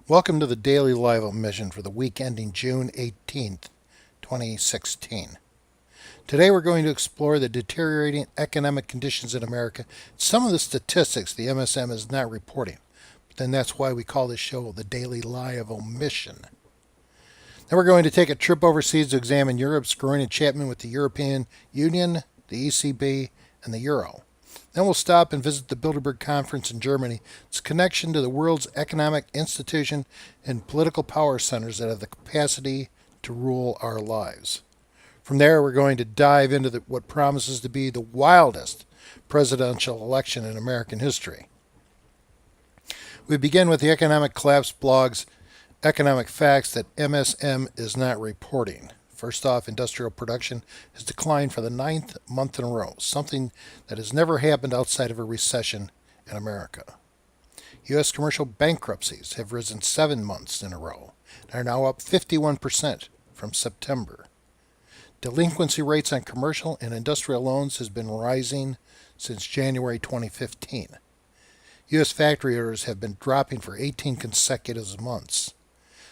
Welcome to the Daily Lie of Omission for the week ending June 18th, 2016. Today we're going to explore the deteriorating economic conditions in America, some of the statistics the MSM is not reporting. But then that's why we call this show the Daily Lie of Omission. Then we're going to take a trip overseas to examine Europe's growing enchantment with the European Union, the ECB, and the Euro. Then we'll stop and visit the Bilderberg Conference in Germany, its connection to the world's economic institution and political power centers that have the capacity to rule our lives. From there, we're going to dive into what promises to be the wildest presidential election in American history. We begin with the Economic Collapse blog's economic facts that MSM is not reporting. First off, industrial production has declined for the 9th month in a row, something that has never happened outside of a recession in America. U.S. commercial bankruptcies have risen 7 months in a row and are now up 51% from September. Delinquency rates on commercial and industrial loans has been rising since January 2015. U.S. factory orders have been dropping for 18 consecutive months.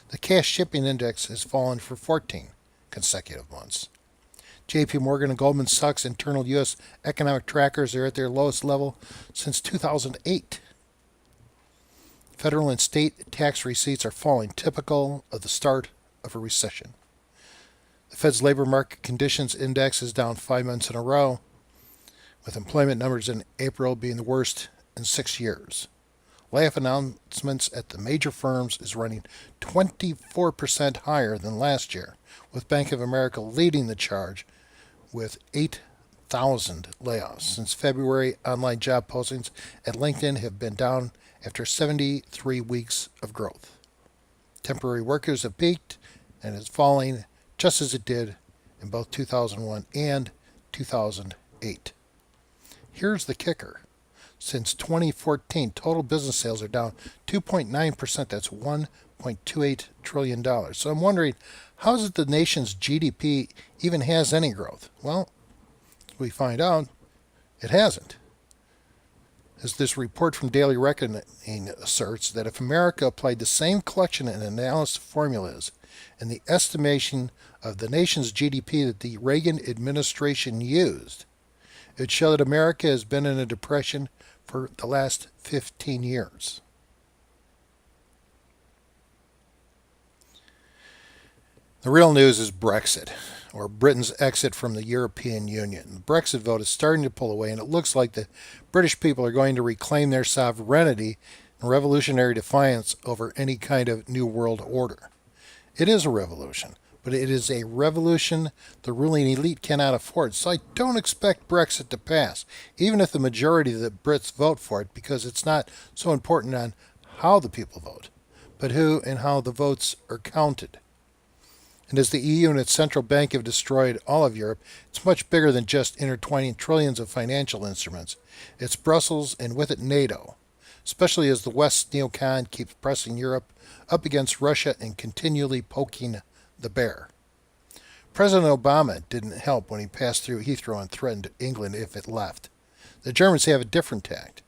The cash shipping index has fallen for 14 consecutive months. JP Morgan and Goldman Sachs internal U.S. economic trackers are at their lowest level since 2008. Federal and state tax receipts are falling, typical of the start of a recession. The Fed's labor market conditions index is down 5 months in a row, with employment numbers in April being the worst in 6 years. Layoff announcements at the major firms is running 24% higher than last year, with Bank of America leading the charge with 8,000 layoffs. Since February, online job postings at LinkedIn have been down after 73 weeks of growth. Temporary workers have peaked and is falling just as it did in both 2001 and 2008. Here's the kicker. Since 2014, total business sales are down 2.9%. That's $1.28 trillion. So I'm wondering, how is it the nation's GDP even has any growth? Well, we find out it hasn't. As this report from Daily Reckoning asserts that if America applied the same collection and analysis formulas in the estimation of the nation's GDP that the Reagan administration used, it would show that America has been in a depression for the last 15 years. The real news is Brexit, or Britain's exit from the European Union. The Brexit vote is starting to pull away, and it looks like the British people are going to reclaim their sovereignty in revolutionary defiance over any kind of new world order. It is a revolution, but it is a revolution the ruling elite cannot afford. So I don't expect Brexit to pass, even if the majority of the Brits vote for it, because it's not so important on how the people vote, but who and how the votes are counted. And as the EU and its central bank have destroyed all of Europe, it's much bigger than just intertwining trillions of financial instruments. It's Brussels and with it NATO, especially as the West's neocon keeps pressing Europe up against Russia and continually poking the bear. President Obama didn't help when he passed through Heathrow and threatened England if it left. The Germans have a different tact,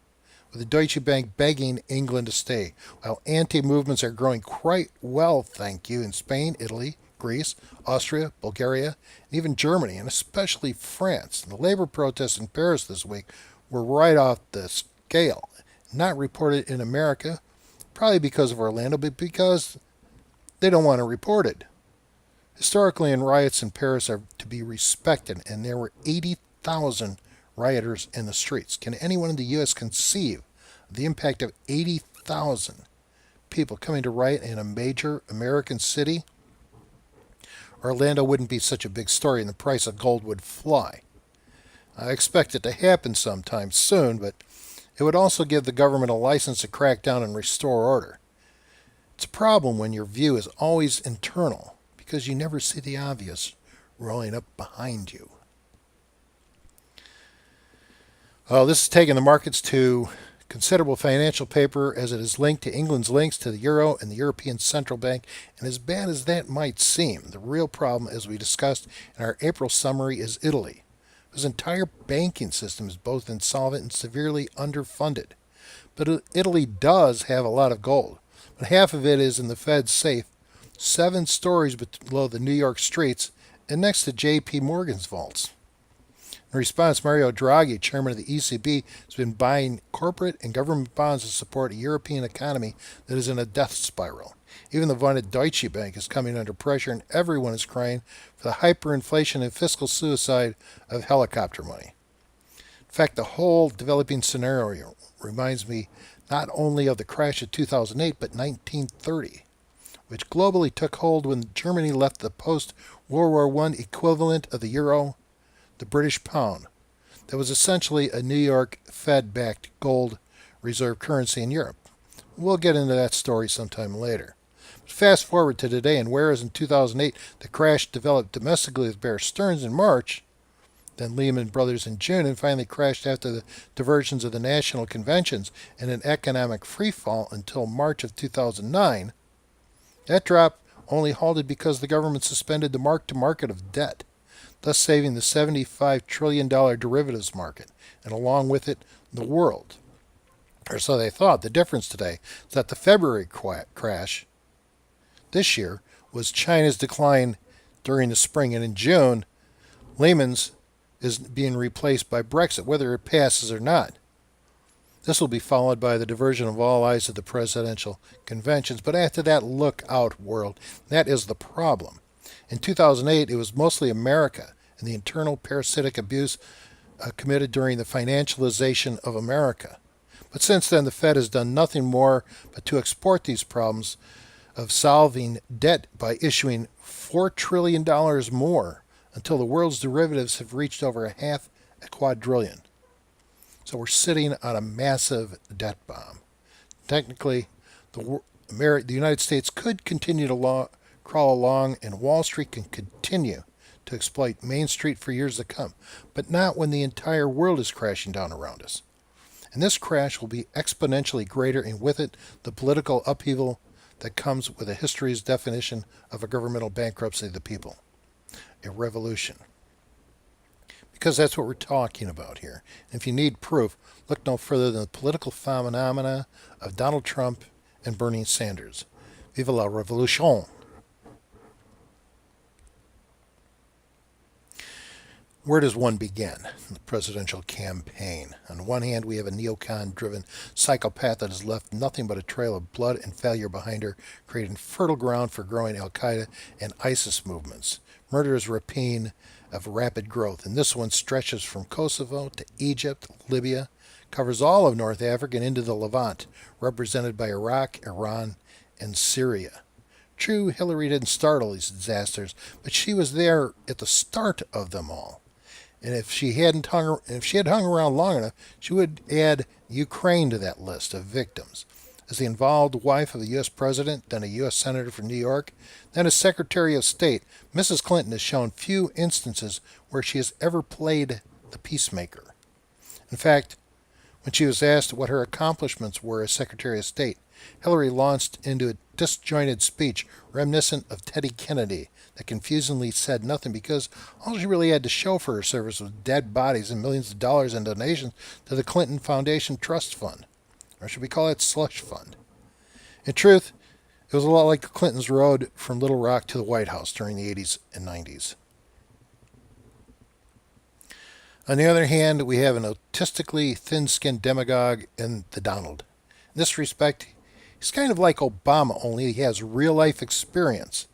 with the Deutsche Bank begging England to stay, while anti-movements are growing quite well, thank you, in Spain, Italy, Greece, Austria, Bulgaria, and even Germany, and especially France. The labor protests in Paris this week were right off the scale, not reported in America, probably because of Orlando, but because they don't want to report it. Historically, riots in Paris are to be respected, and there were 80,000 rioters in the streets. Can anyone in the U.S. conceive of the impact of 80,000 people coming to riot in a major American city? Orlando wouldn't be such a big story, and the price of gold would fly. I expect it to happen sometime soon, but it would also give the government a license to crack down and restore order. It's a problem when your view is always internal, because you never see the obvious rolling up behind you. Well, this is taking the markets to considerable financial paper as it is linked to England's links to the Euro and the European Central Bank, and as bad as that might seem, the real problem, as we discussed in our April summary, is Italy, whose entire banking system is both insolvent and severely underfunded. But Italy does have a lot of gold, but half of it is in the Fed's safe, 7 stories below the New York streets and next to J.P. Morgan's vaults. In response, Mario Draghi, chairman of the ECB, has been buying corporate and government bonds to support a European economy that is in a death spiral. Even the vaunted Deutsche Bank is coming under pressure, and everyone is crying for the hyperinflation and fiscal suicide of helicopter money. In fact, the whole developing scenario reminds me not only of the crash of 2008, but 1930, which globally took hold when Germany left the post-World War I equivalent of the euro, the British pound, that was essentially a New York Fed-backed gold reserve currency in Europe. We'll get into that story sometime later. But fast forward to today, and whereas in 2008 the crash developed domestically with Bear Stearns in March, then Lehman Brothers in June, and finally crashed after the diversions of the national conventions in an economic freefall until March of 2009, that drop only halted because the government suspended the mark-to-market of debt, thus saving the $75 trillion derivatives market, and along with it, the world. Or so they thought. The difference today is that the February crash this year was China's decline during the spring, and in June, Lehman's is being replaced by Brexit, whether it passes or not. This will be followed by the diversion of all eyes to the presidential conventions, but after that, look out, world. That is the problem. In 2008, it was mostly America and the internal parasitic abuse committed during the financialization of America. But since then, the Fed has done nothing more but to export these problems of solving debt by issuing $4 trillion more until the world's derivatives have reached over a quadrillion. So we're sitting on a massive debt bomb. Technically, the United States could continue to crawl along, and Wall Street can continue to exploit Main Street for years to come, but not when the entire world is crashing down around us. And this crash will be exponentially greater, and with it, the political upheaval that comes with a history's definition of a governmental bankruptcy of the people. A revolution. Because that's what we're talking about here. And if you need proof, look no further than the political phenomena of Donald Trump and Bernie Sanders. Vive la revolution! Where does one begin? The presidential campaign. On one hand, we have a neocon-driven psychopath that has left nothing but a trail of blood and failure behind her, creating fertile ground for growing Al-Qaeda and ISIS movements. Murderous rapine of rapid growth, and this one stretches from Kosovo to Egypt, Libya, covers all of North Africa and into the Levant, represented by Iraq, Iran, and Syria. True, Hillary didn't start all these disasters, but she was there at the start of them all. And if she had hung around long enough, she would add Ukraine to that list of victims. As the involved wife of a U.S. president, then a U.S. senator from New York, then a Secretary of State, Mrs. Clinton has shown few instances where she has ever played the peacemaker. In fact, when she was asked what her accomplishments were as Secretary of State, Hillary launched into a disjointed speech reminiscent of Teddy Kennedy that confusingly said nothing because all she really had to show for her service was dead bodies and millions of dollars in donations to the Clinton Foundation Trust Fund. Or should we call it slush fund? In truth, it was a lot like the Clintons' road from Little Rock to the White House during the 80s and 90s. On the other hand, we have an autistically thin-skinned demagogue in the Donald. In this respect, he's kind of like Obama, only he has real-life experience.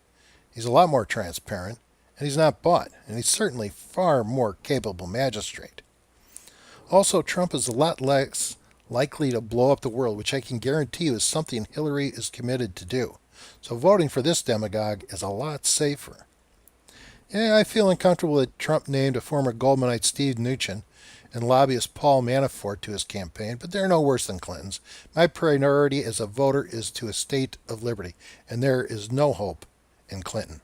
He's a lot more transparent, and he's not bought, and he's certainly far more capable magistrate. Also, Trump is a lot less likely to blow up the world, which I can guarantee you is something Hillary is committed to do. So voting for this demagogue is a lot safer. Yeah, I feel uncomfortable that Trump named a former Goldmanite Steve Mnuchin and lobbyist Paul Manafort to his campaign, but they're no worse than Clinton's. My priority as a voter is to a state of liberty, and there is no hope in Clinton.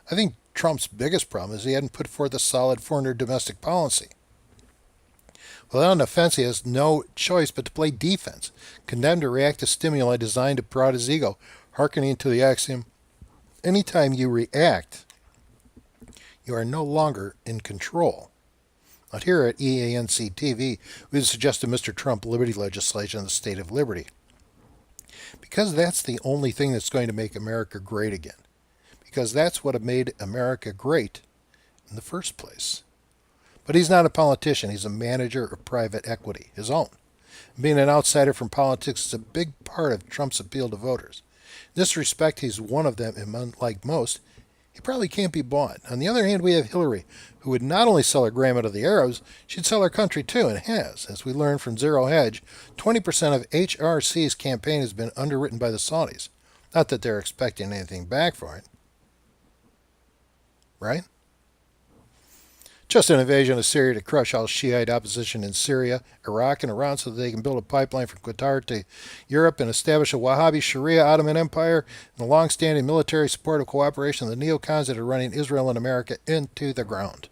I think Trump's biggest problem is he hadn't put forth a solid foreign domestic policy. Without an offense, he has no choice but to play defense, condemned to react to stimuli designed to prod his ego, hearkening to the axiom, anytime you react, you are no longer in control. Not here at EANC TV, we suggest to Mr. Trump liberty legislation in the state of liberty. Because that's the only thing that's going to make America great again. Because that's what made America great in the first place. But he's not a politician. He's a manager of private equity, his own. Being an outsider from politics is a big part of Trump's appeal to voters. In this respect, he's one of them, and unlike most, he probably can't be bought. On the other hand, we have Hillary, who would not only sell her grandma to the Arabs, she'd sell her country too, and has. As we learned from Zero Hedge, 20% of HRC's campaign has been underwritten by the Saudis. Not that they're expecting anything back for it. Right? Just an invasion of Syria to crush all Shiite opposition in Syria, Iraq, and Iran so that they can build a pipeline from Qatar to Europe and establish a Wahhabi Sharia Ottoman Empire and the long-standing military support of cooperation of the neocons that are running Israel and America into the ground.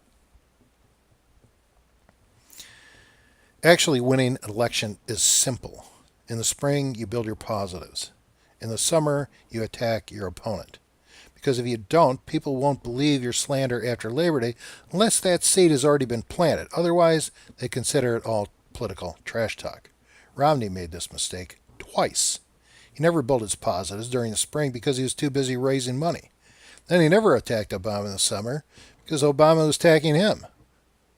Actually, winning an election is simple. In the spring, you build your positives. In the summer, you attack your opponent. Because if you don't, people won't believe your slander after Labor Day unless that seed has already been planted. Otherwise, they consider it all political trash talk. Romney made this mistake twice. He never built his positives during the spring because he was too busy raising money. Then he never attacked Obama in the summer because Obama was attacking him.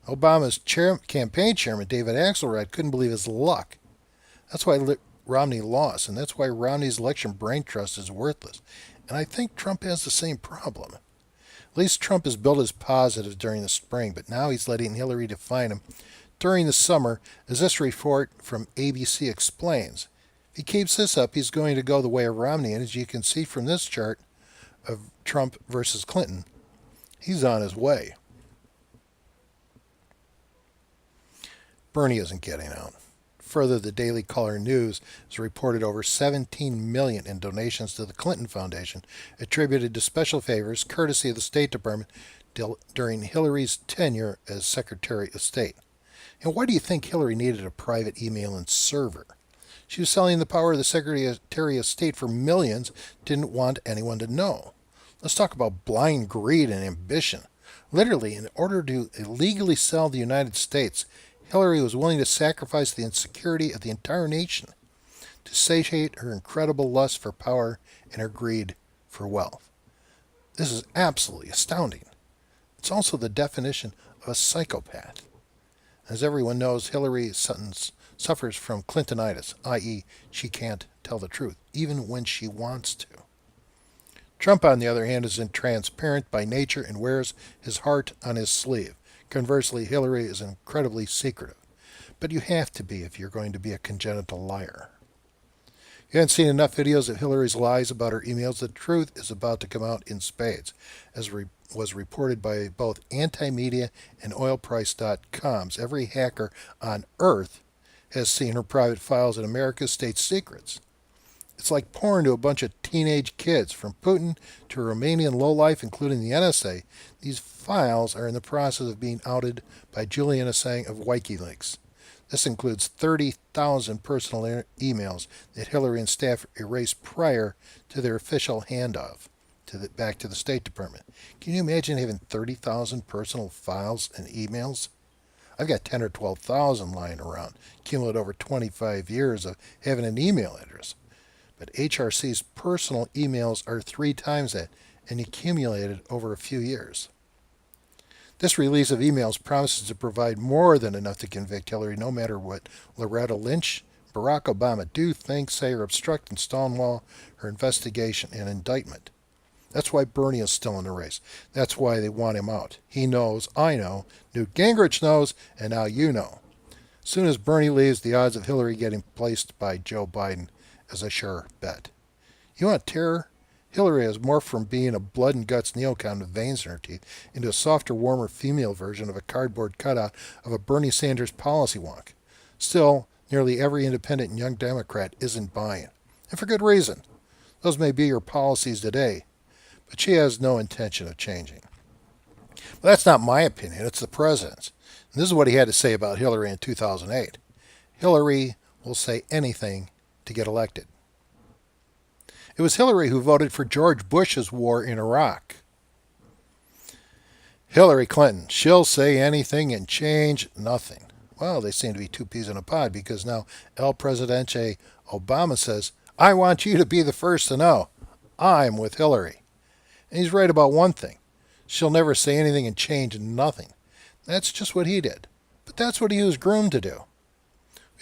Obama's campaign chairman, David Axelrod, couldn't believe his luck. That's why Romney lost, and that's why Romney's election brain trust is worthless. And I think Trump has the same problem. At least Trump has built his positives during the spring, but now he's letting Hillary define him during the summer, as this report from ABC explains. If he keeps this up, he's going to go the way of Romney, and as you can see from this chart of Trump versus Clinton, he's on his way. Bernie isn't getting out. Further, the Daily Caller News has reported over $17 million in donations to the Clinton Foundation attributed to special favors courtesy of the State Department during Hillary's tenure as Secretary of State. And why do you think Hillary needed a private email and server? She was selling the power of the Secretary of State for millions, didn't want anyone to know. Let's talk about blind greed and ambition. Literally, in order to illegally sell the United States, Hillary was willing to sacrifice the insecurity of the entire nation to satiate her incredible lust for power and her greed for wealth. This is absolutely astounding. It's also the definition of a psychopath. As everyone knows, Hillary suffers from Clintonitis, i.e., she can't tell the truth, even when she wants to. Trump, on the other hand, is intransparent by nature and wears his heart on his sleeve. Conversely, Hillary is incredibly secretive. But you have to be if you're going to be a congenital liar. You haven't seen enough videos of Hillary's lies about her emails. The truth is about to come out in spades, as was reported by both Anti-Media and OilPrice.coms. Every hacker on Earth has seen her private files in America's state secrets. It's like porn to a bunch of teenage kids, from Putin to a Romanian lowlife, including the NSA. These files are in the process of being outed by Julian Assange of WikiLeaks. This includes 30,000 personal emails that Hillary and staff erased prior to their official handoff back to the State Department. Can you imagine having 30,000 personal files and emails? I've got 10 or 12,000 lying around, cumulated over 25 years of having an email address. But HRC's personal emails are 3 times that and accumulated over a few years. This release of emails promises to provide more than enough to convict Hillary, no matter what Loretta Lynch, Barack Obama do, think, say, or obstruct and stonewall her investigation and indictment. That's why Bernie is still in the race. That's why they want him out. He knows, I know, Newt Gingrich knows, and now you know. As soon as Bernie leaves, the odds of Hillary getting placed by Joe Biden is a sure bet. You want terror? Hillary has morphed from being a blood and guts neocon with veins in her teeth into a softer, warmer female version of a cardboard cutout of a Bernie Sanders policy wonk. Still, nearly every independent and young Democrat isn't buying. And for good reason. Those may be her policies today, but she has no intention of changing. But that's not my opinion, it's the president's. And this is what he had to say about Hillary in 2008. Hillary will say anything to get elected. It was Hillary who voted for George Bush's war in Iraq. Hillary Clinton, she'll say anything and change nothing. Well, they seem to be two peas in a pod, because now El Presidente Obama says, I want you to be the first to know. I'm with Hillary. And he's right about one thing. She'll never say anything and change nothing. That's just what he did. But that's what he was groomed to do.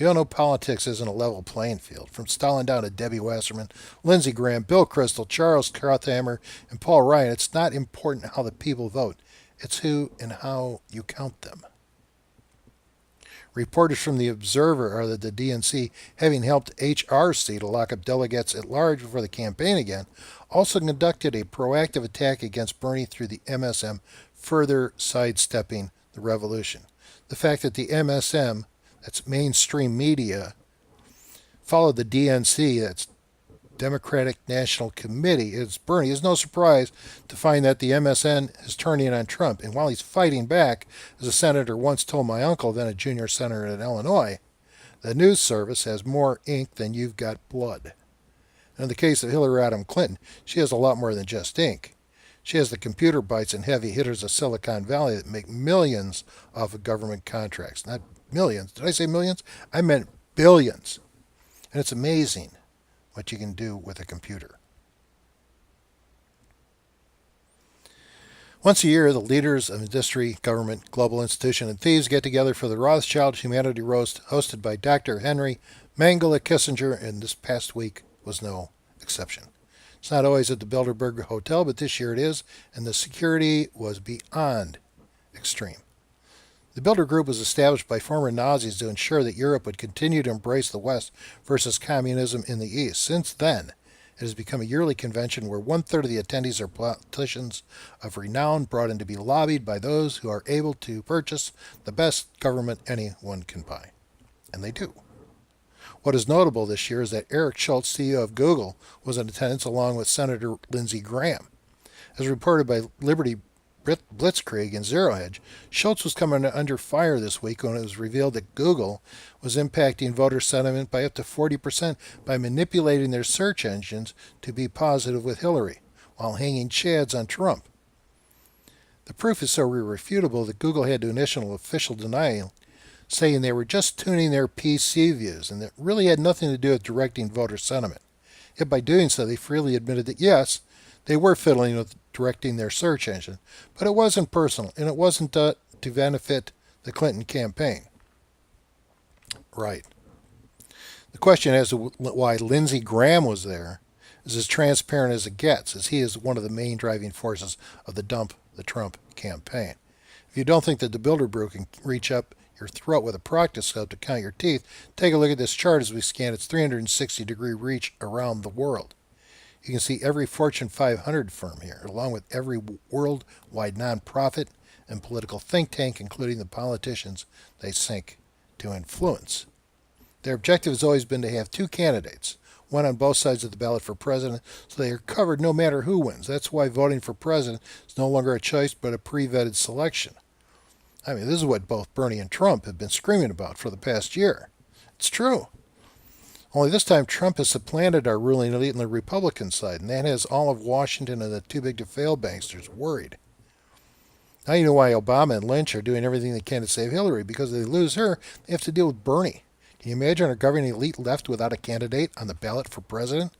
We all know politics isn't a level playing field. From Stalin down to Debbie Wasserman, Lindsey Graham, Bill Kristol, Charles Krauthammer, and Paul Ryan, it's not important how the people vote. It's who and how you count them. Reporters from The Observer are that the DNC, having helped HRC to lock up delegates at large before the campaign again, also conducted a proactive attack against Bernie through the MSM, further sidestepping the revolution. The fact that the MSM, that's mainstream media, followed the DNC, that's Democratic National Committee, is Bernie, is no surprise to find that the MSN is turning on Trump. And while he's fighting back, as a senator once told my uncle, then a junior senator in Illinois, the news service has more ink than you've got blood. And in the case of Hillary Rodham Clinton, she has a lot more than just ink. She has the computer bites and heavy hitters of Silicon Valley that make millions off of government contracts. Not millions. Did I say millions? I meant billions. And it's amazing what you can do with a computer. Once a year, the leaders of industry, government, global institution, and thieves get together for the Rothschild Humanity Roast hosted by Dr. Henry Mangala Kissinger, and this past week was no exception. It's not always at the Bilderberg Hotel, but this year it is, and the security was beyond extreme. The Bilderberg Group was established by former Nazis to ensure that Europe would continue to embrace the West versus communism in the East. Since then, it has become a yearly convention where one-third of the attendees are politicians of renown brought in to be lobbied by those who are able to purchase the best government anyone can buy. And they do. What is notable this year is that Eric Schultz, CEO of Google, was in attendance along with Senator Lindsey Graham. As reported by Liberty Blitzkrieg and Zero Hedge, Schultz was coming under fire this week when it was revealed that Google was impacting voter sentiment by up to 40% by manipulating their search engines to be positive with Hillary, while hanging chads on Trump. The proof is so irrefutable that Google had to initial official denial, saying they were just tuning their PC views and that really had nothing to do with directing voter sentiment. Yet by doing so, they freely admitted that yes, they were fiddling with directing their search engine, but it wasn't personal, and it wasn't to benefit the Clinton campaign. Right. The question as to why Lindsey Graham was there is as transparent as it gets, as he is one of the main driving forces of the Dump the Trump campaign. If you don't think that the Bilderberg can reach up your throat with a proctoscope to count your teeth, take a look at this chart as we scan its 360-degree reach around the world. You can see every Fortune 500 firm here, along with every worldwide nonprofit and political think tank, including the politicians they seek to influence. Their objective has always been to have two candidates, one on both sides of the ballot for president, so they are covered no matter who wins. That's why voting for president is no longer a choice but a pre-vetted selection. I mean, this is what both Bernie and Trump have been screaming about for the past year. It's true. Only this time, Trump has supplanted our ruling elite on the Republican side, and that has all of Washington and the too-big-to-fail banksters worried. Now you know why Obama and Lynch are doing everything they can to save Hillary, because if they lose her, they have to deal with Bernie. Can you imagine our governing elite left without a candidate on the ballot for president?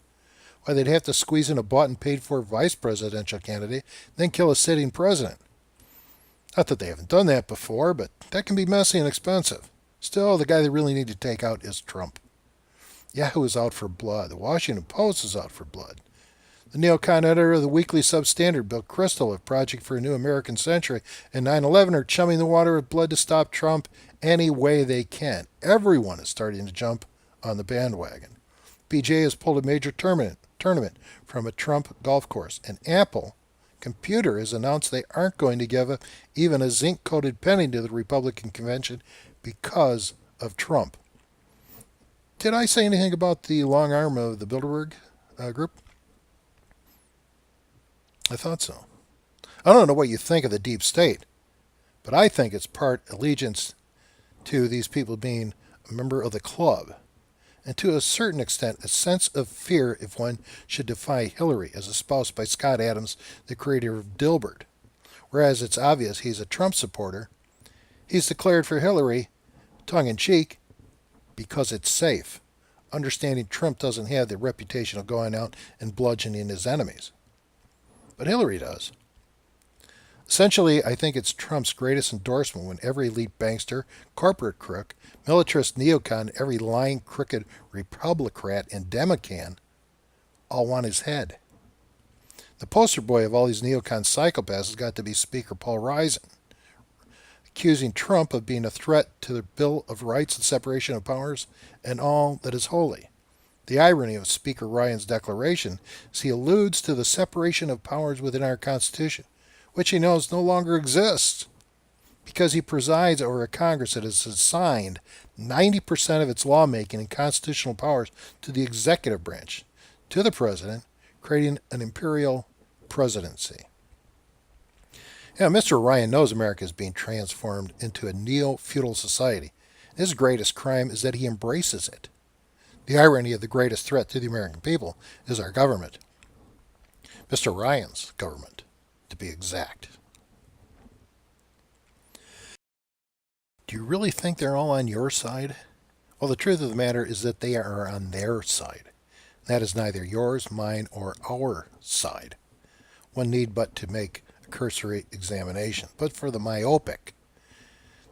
Why, they'd have to squeeze in a bought and paid-for vice presidential candidate, then kill a sitting president. Not that they haven't done that before, but that can be messy and expensive. Still, the guy they really need to take out is Trump. Yahoo is out for blood. The Washington Post is out for blood. The neocon editor of the Weekly Substandard, Bill Kristol, of Project for a New American Century, and 9/11 are chumming the water with blood to stop Trump any way they can. Everyone is starting to jump on the bandwagon. PGA has pulled a major tournament from a Trump golf course, and Apple Computer has announced they aren't going to give up even a zinc-coated penny to the Republican convention because of Trump. Did I say anything about the long arm of the Bilderberg Group? I thought so. I don't know what you think of the deep state, but I think it's part allegiance to these people being a member of the club, and to a certain extent a sense of fear if one should defy Hillary, as espoused by Scott Adams, the creator of Dilbert. Whereas it's obvious he's a Trump supporter, he's declared for Hillary, tongue-in-cheek, because it's safe. understanding Trump doesn't have the reputation of going out and bludgeoning his enemies. But Hillary does. Essentially, I think it's Trump's greatest endorsement when every elite bankster, corporate crook, militarist neocon, every lying, crooked Republican and Democrat all want his head. The poster boy of all these neocon psychopaths has got to be Speaker Paul Ryan, accusing Trump of being a threat to the Bill of Rights and separation of powers and all that is holy. The irony of Speaker Ryan's declaration is he alludes to the separation of powers within our Constitution, which he knows no longer exists, because he presides over a Congress that has assigned 90% of its lawmaking and constitutional powers to the executive branch, to the president, creating an imperial presidency. Yeah, Mr. Ryan knows America is being transformed into a neo-feudal society. His greatest crime is that he embraces it. The irony of the greatest threat to the American people is our government. Mr. Ryan's government, to be exact. Do you really think they're all on your side? Well, the truth of the matter is that they are on their side. That is neither yours, mine, or our side. One need but to make a cursory examination. But for the myopic,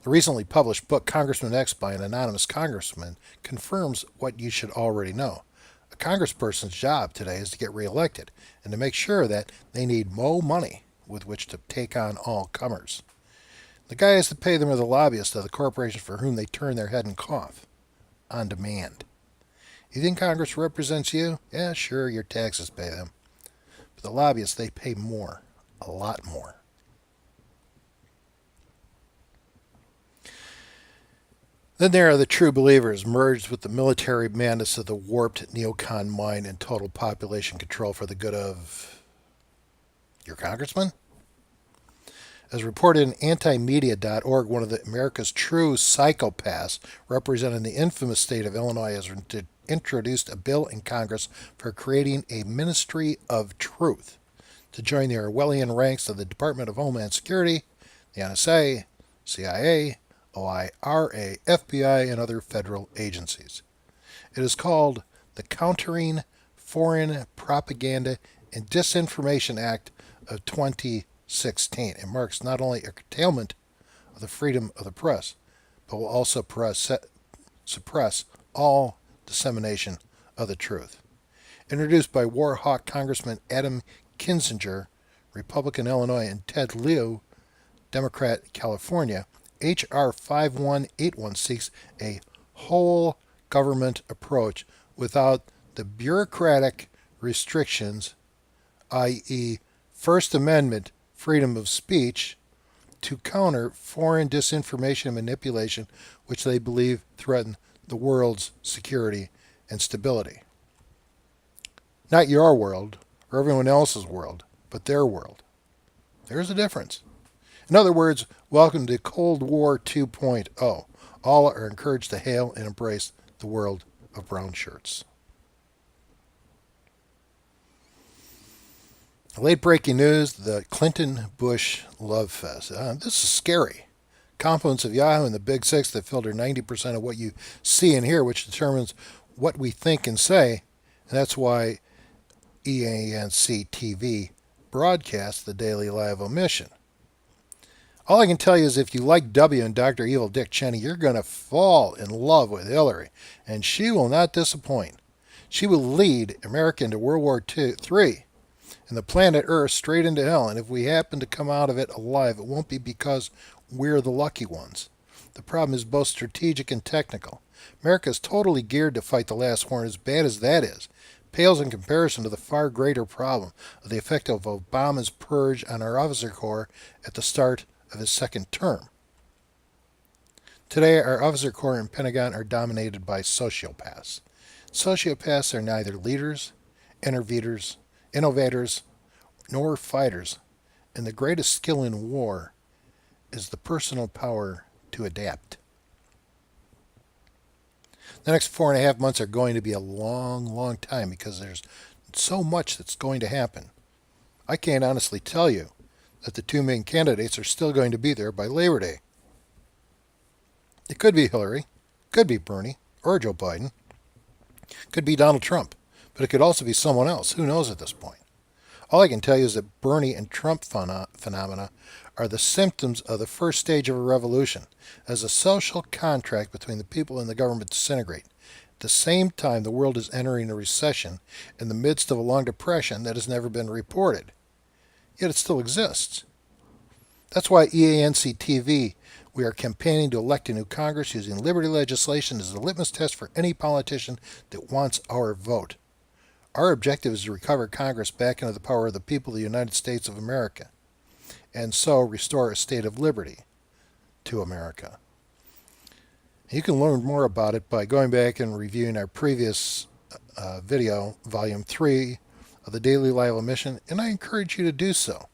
the recently published book Congressman X by an anonymous congressman confirms what you should already know. A congressperson's job today is to get reelected and to make sure that they need more money with which to take on all comers. The guy has to pay them or the lobbyists of the corporation for whom they turn their head and cough. On demand. You think Congress represents you? Yeah, sure, your taxes pay them. But the lobbyists, they pay more. A lot more. Then there are the true believers, merged with the military madness of the warped neocon mind and total population control for the good of your congressman? As reported in antimedia.org, one of America's true psychopaths representing the infamous state of Illinois has introduced a bill in Congress for creating a Ministry of Truth to join the Orwellian ranks of the Department of Homeland Security, the NSA, CIA, OIRA, FBI, and other federal agencies. It is called the Countering Foreign Propaganda and Disinformation Act of 2016. It marks not only a curtailment of the freedom of the press, but will also suppress all dissemination of the truth. Introduced by War Hawk Congressman Adam Kinzinger, Republican Illinois, and Ted Lieu, Democrat California, H.R. 51816 seeks a whole government approach without the bureaucratic restrictions, i.e., First Amendment freedom of speech, to counter foreign disinformation and manipulation which they believe threaten the world's security and stability. Not your world or everyone else's world, but their world. There's a difference. In other words, welcome to Cold War 2.0. All are encouraged to hail and embrace the world of brown shirts. Late breaking news, the Clinton-Bush love fest. This is scary. Confluence of Yahoo and the Big Six that filter 90% of what you see and hear, which determines what we think and say. And that's why EANC TV broadcasts the Daily Lie of Omission. All I can tell you is if you like W and Dr. Evil Dick Cheney, you're going to fall in love with Hillary. And she will not disappoint. She will lead America into World War III and the planet Earth straight into hell. And if we happen to come out of it alive, it won't be because we're the lucky ones. The problem is both strategic and technical. America is totally geared to fight the last war, and as bad as that is, pales in comparison to the far greater problem of the effect of Obama's purge on our officer corps at the start of his second term. Today, our officer corps and Pentagon are dominated by sociopaths. Sociopaths are neither leaders, innovators, nor fighters, and the greatest skill in war is the personal power to adapt. The next 4.5 months are going to be a long, long time because there's so much that's going to happen. I can't honestly tell you that the two main candidates are still going to be there by Labor Day. It could be Hillary, could be Bernie, or Joe Biden. Could be Donald Trump, but it could also be someone else. Who knows at this point? All I can tell you is that Bernie and Trump phenomena are the symptoms of the first stage of a revolution, as a social contract between the people and the government disintegrate. At the same time, the world is entering a recession in the midst of a long depression that has never been reported. Yet it still exists. That's why EANC TV, we are campaigning to elect a new Congress using liberty legislation as a litmus test for any politician that wants our vote. Our objective is to recover Congress back into the power of the people of the United States of America, and so restore a state of liberty to America. You can learn more about it by going back and reviewing our previous video, Volume 3 of the Daily Lie of Omission, and I encourage you to do so.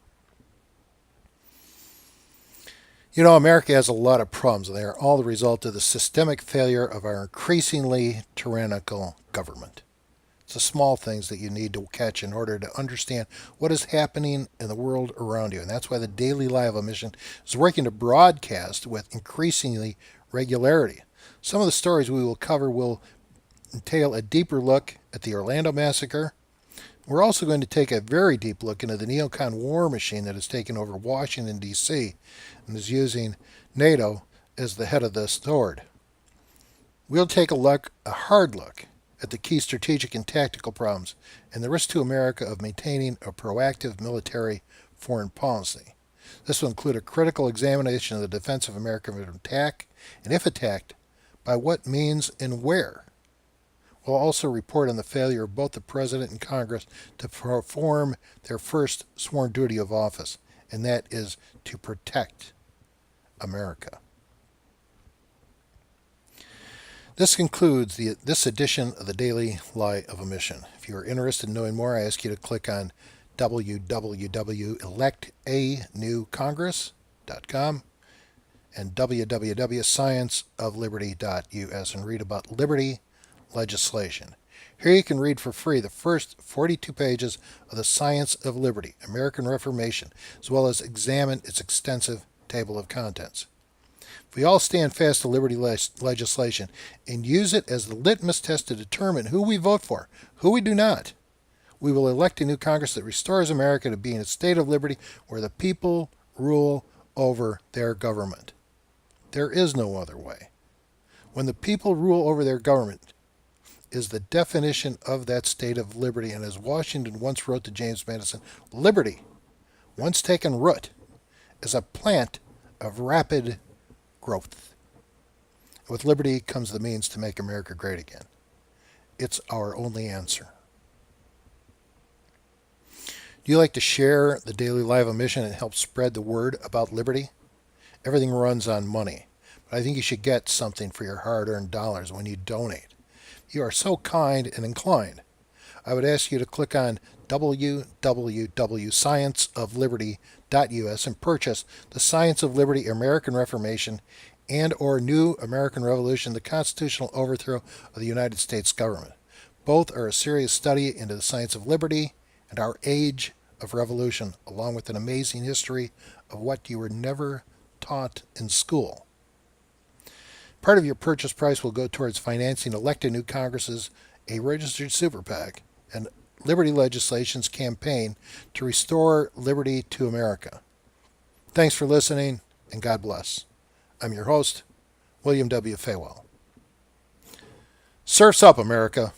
You know, America has a lot of problems, and they are all the result of the systemic failure of our increasingly tyrannical government. It's the small things that you need to catch in order to understand what is happening in the world around you. And that's why the Daily Lie of Omission is working to broadcast with increasingly regularity. Some of the stories we will cover will entail a deeper look at the Orlando Massacre. We're also going to take a very deep look into the neocon war machine that has taken over Washington, D.C. and is using NATO as the head of the sword. We'll take a hard look, at the key strategic and tactical problems and the risk to America of maintaining a proactive military foreign policy. This will include a critical examination of the defense of America from attack, and if attacked, by what means and where. We'll also report on the failure of both the President and Congress to perform their first sworn duty of office, and that is to protect America. This concludes this edition of the Daily Lie of Omission. If you are interested in knowing more, I ask you to click on www.electanewcongress.com and www.scienceofliberty.us and read about liberty legislation. Here you can read for free the first 42 pages of the Science of Liberty, American Reformation, as well as examine its extensive table of contents. If we all stand fast to liberty legislation and use it as the litmus test to determine who we vote for, who we do not, we will elect a new Congress that restores America to being a state of liberty where the people rule over their government. There is no other way. When the people rule over their government is the definition of that state of liberty, and as Washington once wrote to James Madison, liberty, once taken root, is a plant of rapid growth. With liberty comes the means to make America great again. It's our only answer. Do you like to share the Daily Lie of Omission and help spread the word about liberty? Everything runs on money, but I think you should get something for your hard-earned dollars when you donate. If you are so kind and inclined, I would ask you to click on www.scienceofliberty.us and purchase The Science of Liberty, American Reformation, and or New American Revolution, the Constitutional Overthrow of the United States Government. Both are a serious study into the science of liberty and our age of revolution, along with an amazing history of what you were never taught in school. Part of your purchase price will go towards financing elected new Congresses, a registered super PAC, and Liberty Legislation's campaign to restore liberty to America. Thanks for listening, and God bless. I'm your host, William W. Faywell. Surf's up, America.